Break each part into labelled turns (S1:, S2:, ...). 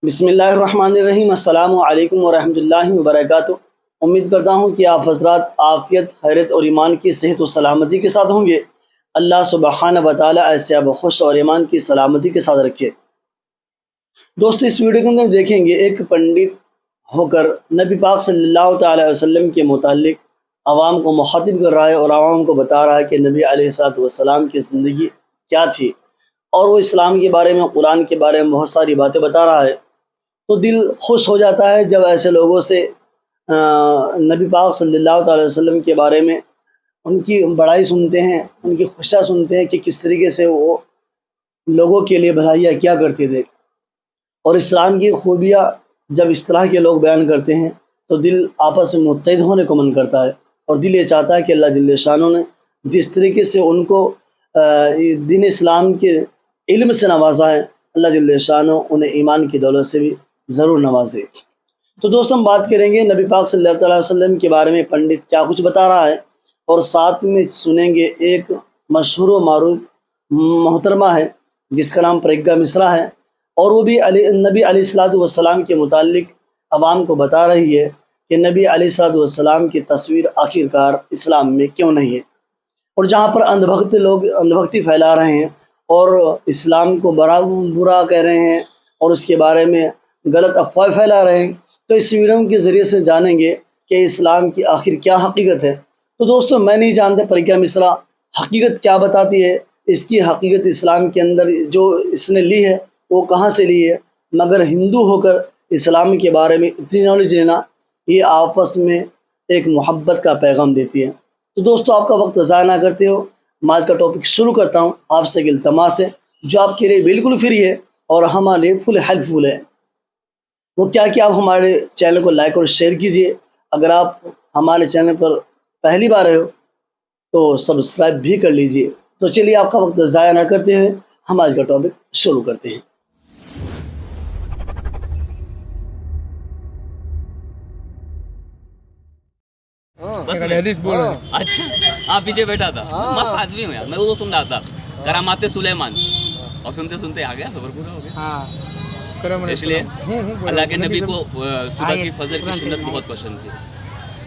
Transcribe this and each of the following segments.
S1: बिस्मिल्लाहिर्रहमानिर्रहीम। अस्सलामु अलैकुम वरहमतुल्लाहि वबरकातुहू। उम्मीद करता हूँ कि आप हज़रात आफ़ियत, खैरियत और ईमान की सेहत और सलामती के साथ होंगे। अल्लाह सुब्हानहू व तआला ऐसे आप खुश और ईमान की सलामती के साथ रखे। दोस्तों, इस वीडियो के अंदर देखेंगे एक पंडित होकर नबी पाक सल्लल्लाहु अलैहि वसल्लम के मुतालिक आवाम को मुखातिब कर रहा है और आवाम को बता रहा है कि नबी अलैहिस्सलातु वस्सलाम की ज़िंदगी क्या थी और वो इस्लाम के बारे में, कुरान के बारे में बहुत सारी बातें बता रहा है। तो दिल खुश हो जाता है जब ऐसे लोगों से नबी पाक सल्लल्लाहु अलैहि वसल्लम के बारे में उनकी बड़ाई सुनते हैं, उनकी खुशियाँ सुनते हैं कि किस तरीके से वो लोगों के लिए भलाइयाँ क्या करते थे। और इस्लाम की खूबियाँ जब इस तरह के लोग बयान करते हैं तो दिल आपस में मुत्तहिद होने को मन करता है और दिल ये चाहता है कि अल्लाह जल्ल शानो ने जिस तरीके से उनको दीन इस्लाम के इल्म से नवाजा है, अल्लाह जल्ल शानो उन्हें ईमान की दौलत से भी ज़रूर नवाजे। तो दोस्तों, हम बात करेंगे नबी पाक सल्लल्लाहु अलैहि वसल्लम के बारे में पंडित क्या कुछ बता रहा है और साथ में सुनेंगे एक मशहूर व मारूफ मोहतरमा है जिसका नाम प्रज्ञा मिश्रा है और वो भी नबी अलैहिस्सलातु वस्सलाम के मुतालिक अवाम को बता रही है कि नबी अलैहिस्सलातु वस्सलाम की तस्वीर आखिरकार इस्लाम में क्यों नहीं है। और जहाँ पर अंधभक्त लोग अंधभक्ति फैला रहे हैं और इस्लाम को बुरा कह रहे हैं और उसके बारे में गलत अफवाह फैला रहे हैं, तो इस वीडियो के ज़रिए से जानेंगे कि इस्लाम की आखिर क्या हकीकत है। तो दोस्तों, मैं नहीं जानता प्रज्ञा मिश्रा हकीकत क्या बताती है, इसकी हकीकत इस्लाम के अंदर जो इसने ली है वो कहाँ से ली है, मगर हिंदू होकर इस्लाम के बारे में इतनी नॉलेज लेना ये आपस में एक मोहब्बत का पैगाम देती है। तो दोस्तों, आपका वक्त ज़ाया ना करते हो, मैं आज का टॉपिक शुरू करता हूँ। आपसे एक इल्तमास है जो आपके लिए बिल्कुल फ्री है और हमारे लिए फुल हेल्पफुल है। वो क्या कि आप हमारे चैनल को लाइक और शेयर कीजिए। अगर आप हमारे चैनल पर पहली बार आए हो तो सब्सक्राइब भी कर लीजिए। तो चलिए, आपका वक्त ज़ाया ना करते हुए हम आज का टॉपिक शुरू करते हैं।
S2: अच्छा, आप पीछे बैठा था। मस्त आदमी हूँ यार, मैं वो सुन रहा था करामाते सुलेमान और सुनते सुनते आ गया, सबर पूरा हो गया। इसलिए अल्लाह के नबी को सुबह की फजर की सुन्नत बहुत पसंद थी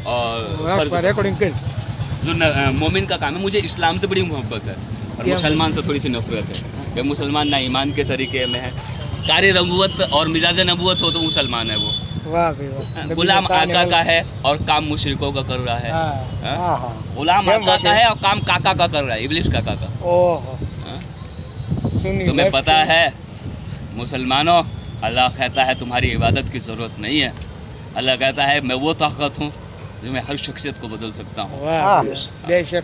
S2: और जो मोमिन का काम है, मुझे इस्लाम से बड़ी मोहब्बत है और मुसलमान से थोड़ी सी नफरत है कि मुसलमान ना ईमान के तरीके में है। कारी नबूवत और मिजाज नबूवत हो तो मुसलमान है, वो गुलाम आका का है और काम मुशरिकों का कर रहा है। गुलाम आका का है और काम काका का कर रहा है, इब्लिस काका का। तुम्हें पता है मुसलमानों, अल्लाह कहता है तुम्हारी इबादत की ज़रूरत नहीं है। अल्लाह कहता है मैं वो ताकत हूँ जो मैं हर शख्सियत को बदल सकता हूँ।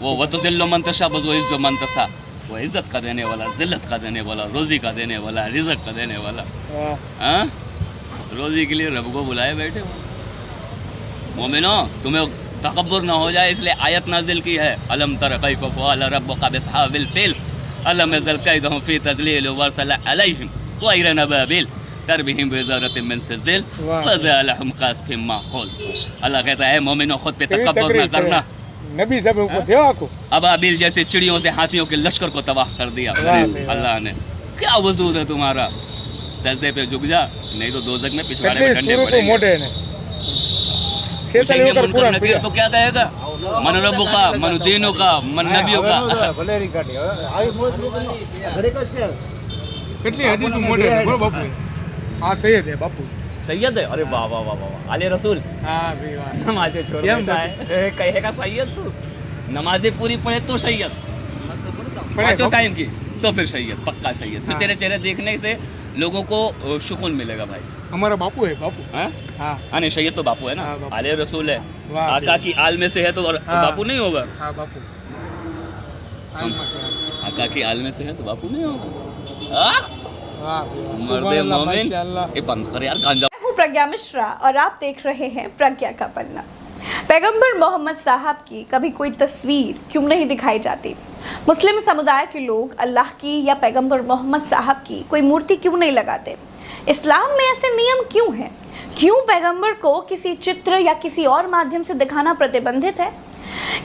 S2: वो वतज़िल्लु मन तशा वतुइज़्ज़ु मन तशा, वो इज़्ज़त का देने वाला, ज़िल्लत का देने वाला, रोज़ी का देने वाला, रिज़्क़ का देने वाला। रोज़ी के लिए रब को बुलाए बैठे हो। मोमिनो, तुम्हें तकब्बुर ना हो जाए इसलिए आयत नाजिल की है। अलम तर कैफ़ फ़अल रब्बुका बिअस्हाबिल फ़ील अलम यज़ल कैदहुम फ़ी तज़लील वअरसल अलैहिम तयरन अबाबिल तरमीहिम बिहिजारतिन मिन सिज्जिल फ़जअलहुम कअस्फ़िम माक़ूल। अल्लाह कहता है मोमिनो, खुद पे तकब्बुर ना करना।
S3: नबी सब को थे आपको
S2: अबाबिल जैसे चिड़ियों से हाथियों के लश्कर को तबाह कर दिया अल्लाह ने। क्या वजूद है तुम्हारा? सजदे पे झुक जा, नहीं तो दोज़ख में पिछवाड़े में डंडे पड़ेंगे। पूछेंगे मुनकर नकीर तो क्या कहेगा? मन रब्बुका, मन दीनुका, मन नबियुका।
S3: कितनी हदीस मोटे है बोलो बापू। हां, सैयद है बापू,
S2: सैयद है। अरे वाह वाह वाह वाह, आले रसूल।
S3: हां भाई वाह,
S2: नमाज़ें छोड़ देता है, कहेगा सैयद तू। नमाज़ें पूरी पढ़े तो सैयद, पाँचों टाइम की तो फिर सैयद, पक्का सैयद। फिर तेरे चेहरे देखने से लोगों को सुकून मिलेगा भाई।
S3: हमारा बापू है बापू।
S2: हाँ, नहीं सैयद तो बापू है ना, आले रसूल है। आका की आल में से है तो बापू नहीं होगा।
S3: हाँ बापू,
S2: आका की आल में से है तो बापू नहीं होगा। मर्दे मोमिन, ये बंद कर यार गांजा।
S4: मैं हूँ प्रज्ञा मिश्रा और आप देख रहे हैं प्रज्ञा का पन्ना। पैगंबर मोहम्मद साहब की कभी कोई तस्वीर क्यों नहीं दिखाई जाती? मुस्लिम समुदाय के लोग अल्लाह की या पैगंबर मोहम्मद साहब की कोई मूर्ति क्यों नहीं लगाते? इस्लाम में ऐसे नियम क्यों हैं? क्यों पैगंबर को किसी चित्र या किसी और माध्यम से दिखाना प्रतिबंधित है?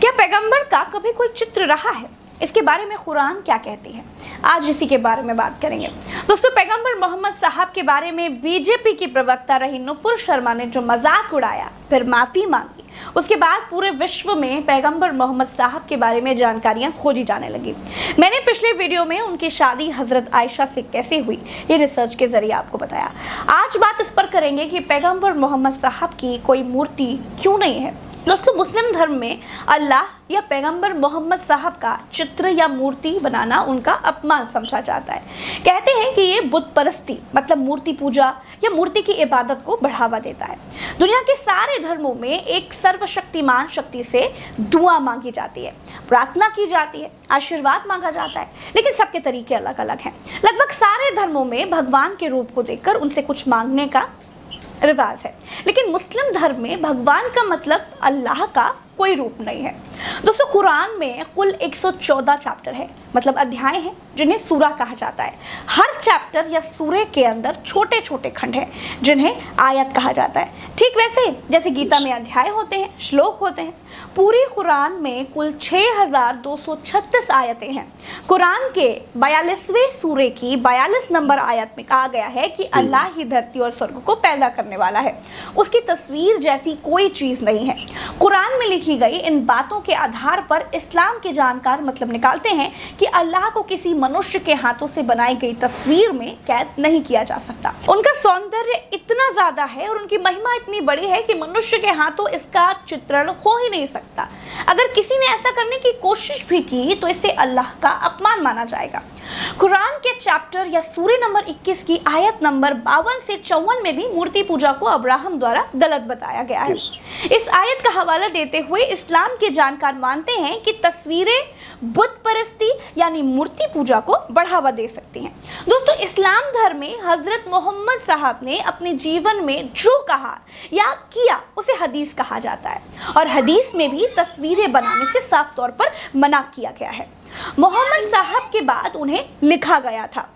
S4: क्या पैगंबर का कभी कोई चित्र रहा है? इसके बारे में कुरान क्या कहती है, आज इसी के बारे में बात करेंगे। दोस्तों, पैगंबर मोहम्मद साहब के बारे में बीजेपी की प्रवक्ता रही नुपुर शर्मा ने जो मजाक उड़ाया, फिर माफ़ी मांगी, उसके बाद पूरे विश्व में पैगंबर मोहम्मद साहब के बारे में जानकारियां खोजी जाने लगी। मैंने पिछले वीडियो में उनकी शादी हजरत आयशा से कैसे हुई ये रिसर्च के जरिए आपको बताया। आज बात इस पर करेंगे कि पैगंबर मोहम्मद साहब की कोई मूर्ति क्यों नहीं है। दोस्तों, मुस्लिम धर्म में अल्लाह या पैगंबर मोहम्मद साहब का चित्र या मूर्ति बनाना उनका अपमान समझा जाता है। कहते हैं कि ये बुत परस्ती मतलब मूर्ति पूजा या मूर्ति की इबादत को बढ़ावा देता है। दुनिया के सारे धर्मों में एक सर्वशक्तिमान शक्ति से दुआ मांगी जाती है, प्रार्थना की जाती है, आशीर्वाद मांगा जाता है, लेकिन सबके तरीके अलग अलग हैं। लगभग सारे धर्मों में भगवान के रूप को देखकर उनसे कुछ मांगने का रिवाज है, लेकिन मुस्लिम धर्म में भगवान का मतलब अल्लाह का कोई रूप नहीं है। दोस्तों, कुरान में कुल 114 चैप्टर है, मतलब अध्याय हैं, जिन्हें सूरा कहा जाता है। हर चैप्टर या सूरे के अंदर छोटे छोटे खंड हैं, जिन्हें आयत कहा जाता है। ठीक वैसे जैसे गीता में अध्याय होते हैं, श्लोक होते हैं। पूरी कुरान में कुल 6236 आयतें हैं। कुरान के 42वें सूरे की 42 नंबर आयत में कहा गया है कि अल्लाह ही धरती और स्वर्ग को पैदा करने वाला है, उसकी तस्वीर जैसी कोई चीज़ नहीं है। कुरान में लिखी गई इन बातों के आधार पर इस्लाम के जानकार मतलब निकालते हैं कि अल्लाह को किसी मनुष्य के हाथों से बनाई गई तस्वीर में कैद नहीं किया जा सकता। उनका सौंदर्य इतना ज्यादा है और उनकी महिमा इतनी बड़ी है कि मनुष्य के हाथों इसका चित्रण हो ही नहीं सकता। अगर किसी ने ऐसा करने की कोशिश भी की तो इसे अल्लाह का अपमान माना जाएगा। कुरान के चैप्टर या सूरे नंबर 21 की आयत नंबर 52 से 54 में भी मूर्ति पूजा को अब्राहम द्वारा गलत बताया गया है। इस आयत का हवाला देते हुए इस्लाम के जानकार मानते हैं कि तस्वीरें बुत परस्ती यानी मूर्ति पूजा को बढ़ावा दे सकती हैं। दोस्तों, इस्लाम धर्म में हजरत मोहम्मद साहब ने अपने जीवन में जो कहा या किया उसे हदीस कहा जाता है, और हदीस में भी तस्वीरें बनाने से साफ तौर पर मना किया गया है। मोहम्मद साहब के बाद उन्हें लिखा गया था।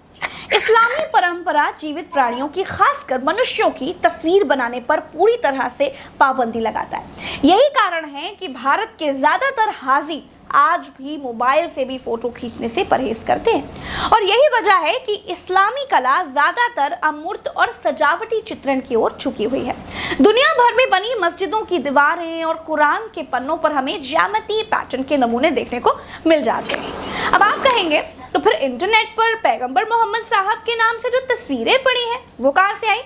S4: इस्लामी परंपरा जीवित प्राणियों की, खासकर मनुष्यों की तस्वीर बनाने पर पूरी तरह से पाबंदी लगाता है। यही कारण है कि भारत के ज्यादातर हाजी आज भी मोबाइल से भी फोटो खींचने से परहेज करते हैं, और यही वजह है कि इस्लामी कला ज्यादातर अमूर्त और सजावटी चित्रण की ओर झुकी हुई है। दुनिया भर में बनी मस्जिदों की दीवारें और कुरान के पन्नों पर हमें ज्यामितीय पैटर्न के नमूने देखने को मिल जाते हैं। अब आप कहेंगे तो फिर इंटरनेट पर पैगंबर मोहम्मद साहब के नाम से जो तस्वीरें पड़ी हैं वो कहाँ से आई।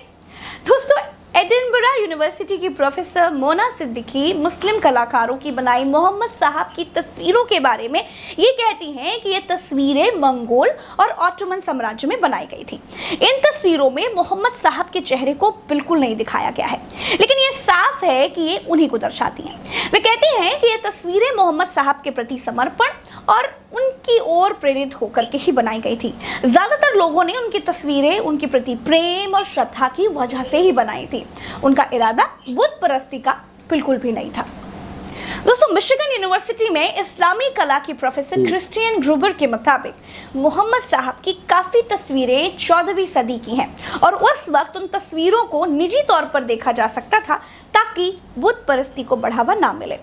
S4: दोस्तों, एडिनबरा यूनिवर्सिटी की प्रोफेसर मोना सिद्दीकी मुस्लिम कलाकारों की बनाई मोहम्मद साहब की तस्वीरों के बारे में ये कहती हैं कि ये तस्वीरें मंगोल और ऑटोमन साम्राज्य में बनाई गई थी। इन तस्वीरों में मोहम्मद साहब के चेहरे को बिल्कुल नहीं दिखाया गया है, लेकिन ये साफ है कि ये उन्हीं को दर्शाती हैं। वे कहती हैं कि ये तस्वीरें मोहम्मद साहब के प्रति समर्पण और उनकी ओर प्रेरित होकर के ही बनाई गई थी। ज्यादातर लोगों ने उनकी तस्वीरें उनके प्रति प्रेम और श्रद्धा की वजह से ही बनाई थी। उनका इरादा बुत परस्ती का बिल्कुल भी नहीं था। दोस्तों, मिशिगन यूनिवर्सिटी में इस्लामी कला की प्रोफेसर क्रिस्टियन ग्रुबर के मुताबिक मोहम्मद साहब की काफ़ी तस्वीरें 14वीं सदी की हैं, और उस वक्त उन तस्वीरों को निजी तौर पर देखा जा सकता था ताकि बुत परस्ती को बढ़ावा ना मिले।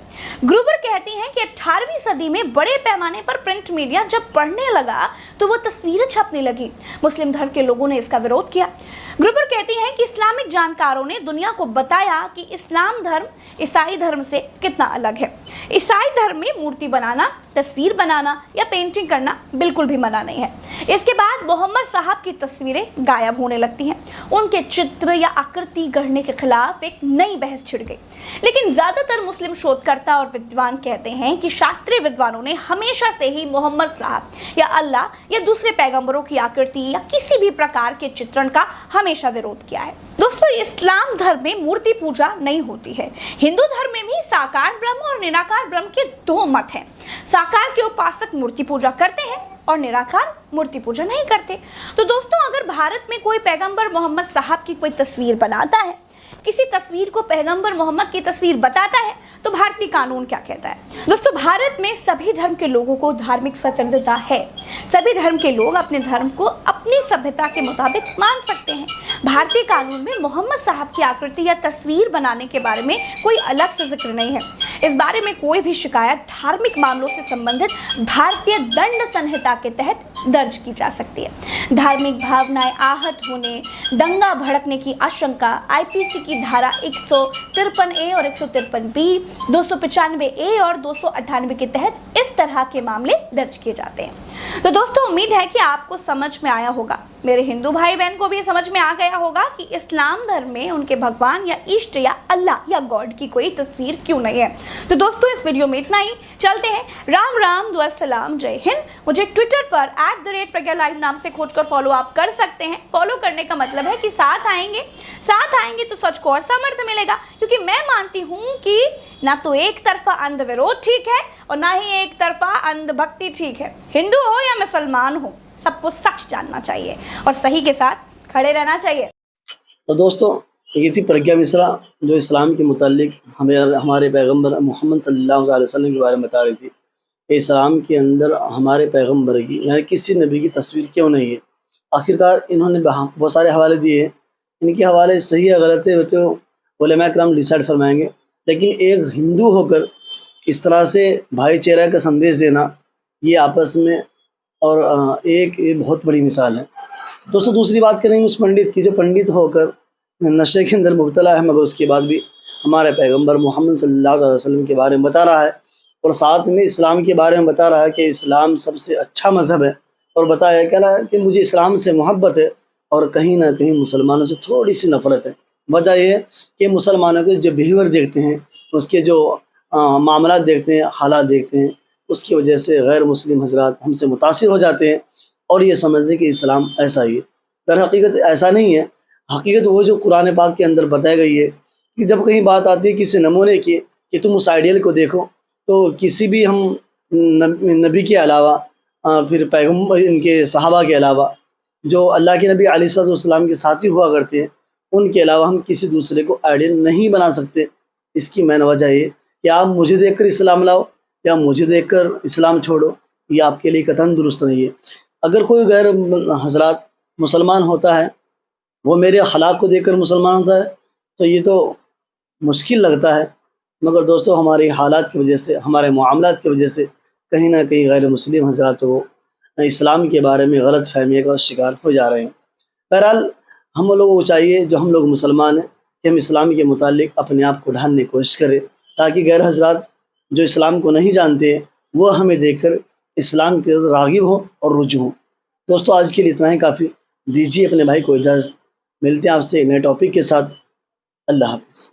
S4: ग्रुबर कहती हैं कि 18वीं सदी में बड़े पैमाने पर प्रिंट मीडिया जब बढ़ने लगा तो वो तस्वीरें छपने लगी। मुस्लिम धर्म के लोगों ने इसका विरोध किया। ग्रुबर कहती हैं कि इस्लामिक जानकारों ने दुनिया को बताया कि इस्लाम धर्म ईसाई धर्म से कितना अलग है। ईसाई धर्म में मूर्ति बनाना, तस्वीर बनाना या पेंटिंग करना बिल्कुल भी मना नहीं है। इसके बाद मोहम्मद साहब की तस्वीरें गायब होने लगती हैं। उनके चित्र या आकृति गढ़ने के खिलाफ एक नई बहस छिड़ गई। लेकिन ज्यादातर मुस्लिम शोधकर्ता और विद्वान कहते हैं कि शास्त्रीय विद्वानों ने हमेशा से ही मोहम्मद साहब या अल्लाह या दूसरे पैगंबरों की आकृति या किसी भी प्रकार के चित्रण का हमेशा विरोध किया है। दोस्तों, इस्लाम धर्म में मूर्ति पूजा नहीं होती है। हिंदू धर्म में भी साकार ब्रह्म और निराकार ब्रह्म के दो मत हैं। साकार के उपासक मूर्ति पूजा करते हैं और निराकार मूर्ति पूजा नहीं करते। तो दोस्तों, अगर भारत में कोई पैगंबर मोहम्मद साहब की कोई तस्वीर बनाता है किसी तस्वीर को पैगंबर मोहम्मद की तस्वीर बताता है तो भारतीय कानून क्या कहता है? दोस्तों, भारत में सभी धर्म के लोगों को धार्मिक स्वतंत्रता है। सभी धर्म के लोग अपने धर्म को अपनी सभ्यता के मुताबिक मान सकते हैं। भारतीय कानून में मोहम्मद साहब की आकृति या तस्वीर बनाने के बारे में कोई अलग से जिक्र नहीं है। इस बारे में कोई भी शिकायत धार्मिक मामलों से संबंधित भारतीय दंड संहिता के तहत दर्ज की जा सकती है। धार्मिक भावनाएं आहत होने, दंगा भड़कने की आशंका आईपीसी की धारा 153A और 153B, 295A और 298 के तहत इस तरह के मामले दर्ज किए जाते हैं। तो दोस्तों, उम्मीद है कि आपको समझ में आया होगा, मेरे हिंदू भाई बहन को भी ये समझ में आ गया होगा कि इस्लाम धर्म में उनके भगवान या इष्ट या अल्लाह या गॉड की कोई तस्वीर क्यों नहीं है। तो दोस्तों, इस वीडियो में इतना ही। चलते हैं। राम राम, दुआ सलाम, जय हिंद। मुझे ट्विटर पर @प्रज्ञा लाइव नाम से खोजकर फॉलो आप कर सकते हैं। फॉलो करने का मतलब है कि साथ आएंगे तो सच को और सामर्थ्य मिलेगा, क्योंकि मैं मानती हूँ कि ना तो एक तरफा अंध विरोध ठीक है और ना ही एक तरफा अंधभक्ति ठीक है। हिंदू हो या मुसलमान हो, सबको सच जानना चाहिए और सही के साथ खड़े रहना चाहिए।
S1: तो दोस्तों, ये थी प्रज्ञा मिश्रा जो इस्लाम के मुतालिक हमारे पैगंबर मोहम्मद सल्लल्लाहु अलैहि वसल्लम के बारे में बता रही थी। इस्लाम के अंदर हमारे पैगंबर की यानी किसी नबी की तस्वीर क्यों नहीं है। आखिरकार इन्होंने बहुत सारे हवाले दिए हैं, इनके हवाले सही या गलत है तो उलमा किराम डिसाइड फरमाएंगे, लेकिन एक हिंदू होकर इस तरह से भाईचारा का संदेश देना, ये आपस में और ये बहुत बड़ी मिसाल है। दोस्तों, दूसरी बात करेंगे उस पंडित की जो पंडित होकर नशे के अंदर मुब्तला है, मगर उसके बाद भी हमारे पैगंबर मोहम्मद सल्लल्लाहु अलैहि वसल्लम के बारे में बता रहा है और साथ में इस्लाम के बारे में बता रहा है कि इस्लाम सबसे अच्छा मज़हब है, और बताया कह रहा है कि मुझे इस्लाम से मोहब्बत है और कहीं ना कहीं मुसलमानों से थोड़ी सी नफरत है। वजह यह है कि मुसलमानों के जो बिहेवियर देखते हैं, उसके जो मामला देखते हैं, हालात देखते हैं, उसकी वजह से गैर मुस्लिम हजरात हमसे मुतासिर हो जाते हैं और ये समझते हैं कि इस्लाम ऐसा ही है। दर हकीकत ऐसा नहीं है। हकीकत वो जो कुरान पाक के अंदर बताई गई है कि जब कहीं बात आती है किसी नमूने की कि तुम उस आइडियल को देखो, तो किसी भी हम नबी के अलावा फिर पैगम्बर इनके सहाबा के अलावा जो अल्लाह के नबी अलैहिस्सलाम के साथी हुआ करते हैं, उनके अलावा हम किसी दूसरे को आइडियल नहीं बना सकते। इसकी मेन वजह ये कि आप मुझे देखकर इस्लाम लाओ या मुझे देखकर इस्लाम छोड़ो, ये आपके लिए कतन दुरुस्त नहीं है। अगर कोई गैर हजरात मुसलमान होता है, वो मेरे अखलाक को देखकर मुसलमान होता है, तो ये तो मुश्किल लगता है। मगर दोस्तों, हमारे हालात की वजह से, हमारे मामलात की वजह से कहीं ना कहीं गैर मुस्लिम हजरात वो इस्लाम के बारे में गलत फहमी का शिकार हो जा रहे हैं। बहरहाल, हम लोगों को चाहिए जो हम लोग मुसलमान हैं कि हम इस्लाम के मुतालिक अपने आप को ढालने की कोशिश करें, ताकि गैर हजरात जो इस्लाम को नहीं जानते हैं वो हमें देखकर इस्लाम की तरफ राग़िब हो और रुजू हों। दोस्तों, आज के लिए इतना ही काफ़ी। दीजिए अपने भाई को इजाज़त। मिलते हैं आपसे नए टॉपिक के साथ। अल्लाह हाफ़िज़।